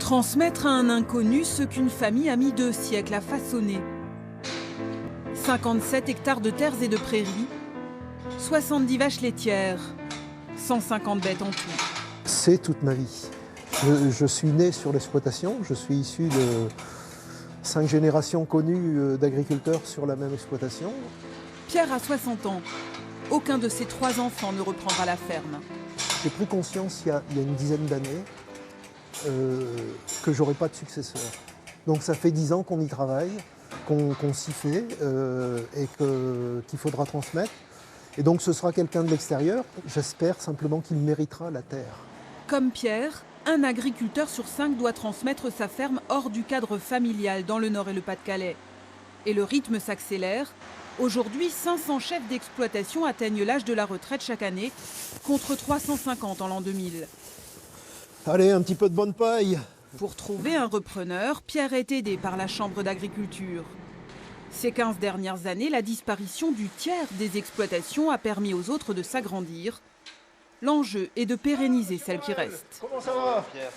Transmettre à un inconnu ce qu'une famille a mis 2 siècles à façonner. 57 hectares de terres et de prairies, 70 vaches laitières, 150 bêtes en tout. C'est toute ma vie. Je suis né sur l'exploitation, je suis issu de 5 générations connues d'agriculteurs sur la même exploitation. Pierre a 60 ans. Aucun de ses 3 enfants ne reprendra la ferme. J'ai pris conscience il y a une dizaine d'années que j'aurais pas de successeur. Donc ça fait 10 ans qu'on y travaille, qu'on s'y fait et qu'il faudra transmettre. Et donc ce sera quelqu'un de l'extérieur. J'espère simplement qu'il méritera la terre. Comme Pierre, un agriculteur sur 5 doit transmettre sa ferme hors du cadre familial dans le Nord et le Pas-de-Calais. Et le rythme s'accélère. Aujourd'hui, 500 chefs d'exploitation atteignent l'âge de la retraite chaque année, contre 350 en l'an 2000. Allez, un petit peu de bonne paille. Pour trouver un repreneur, Pierre est aidé par la Chambre d'agriculture. Ces 15 dernières années, la disparition du tiers des exploitations a permis aux autres de s'agrandir. L'enjeu est de pérenniser celles qui restent. Comment ça va, Pierre?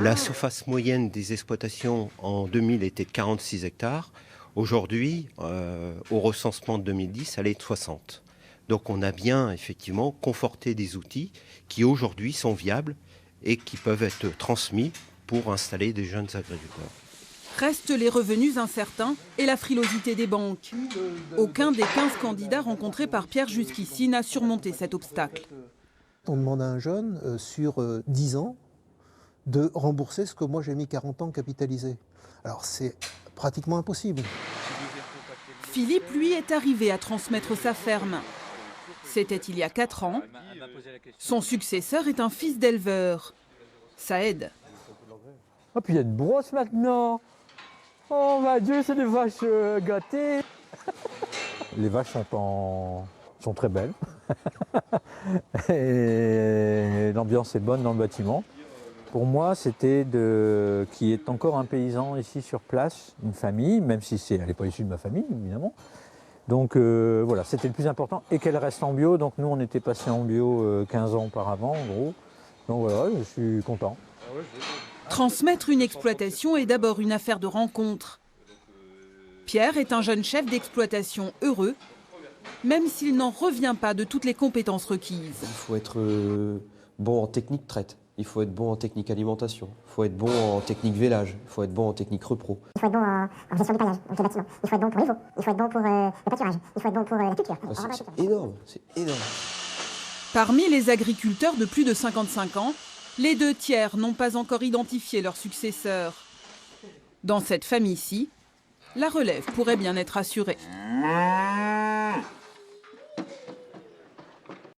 La surface moyenne des exploitations en 2000 était de 46 hectares. Aujourd'hui, au recensement de 2010, elle est de 60. Donc on a bien effectivement conforté des outils qui aujourd'hui sont viables et qui peuvent être transmis pour installer des jeunes agriculteurs. Restent les revenus incertains et la frilosité des banques. Aucun des 15 candidats rencontrés par Pierre jusqu'ici n'a surmonté cet obstacle. On demande à un jeune, sur 10 ans, de rembourser ce que moi j'ai mis 40 ans capitalisé. Alors c'est pratiquement impossible. Philippe, lui, est arrivé à transmettre sa ferme. C'était il y a 4 ans. Son successeur est un fils d'éleveur. Ça aide. Oh, puis il y a une brosse maintenant. Oh mon Dieu, c'est des vaches gâtées. Les vaches sont très belles. Et l'ambiance est bonne dans le bâtiment. Pour moi, c'était qu'il y ait encore un paysan ici sur place, une famille, même si elle n'est pas issue de ma famille, évidemment. Donc voilà, c'était le plus important. Et qu'elle reste en bio. Donc nous, on était passé en bio 15 ans auparavant, en gros. Donc voilà, je suis content. Transmettre une exploitation est d'abord une affaire de rencontre. Pierre est un jeune chef d'exploitation heureux, même s'il n'en revient pas de toutes les compétences requises. Il faut être bon en technique traite, il faut être bon en technique alimentation, il faut être bon en technique vélage, il faut être bon en technique repro. Il faut être bon en gestion du paillage, donc les bâtiments. Il faut être bon pour les veaux, il faut être bon pour le pâturage, il faut être bon pour la culture. C'est énorme, c'est énorme. Parmi les agriculteurs de plus de 55 ans, les 2 tiers n'ont pas encore identifié leur successeur. Dans cette famille-ci, la relève pourrait bien être assurée.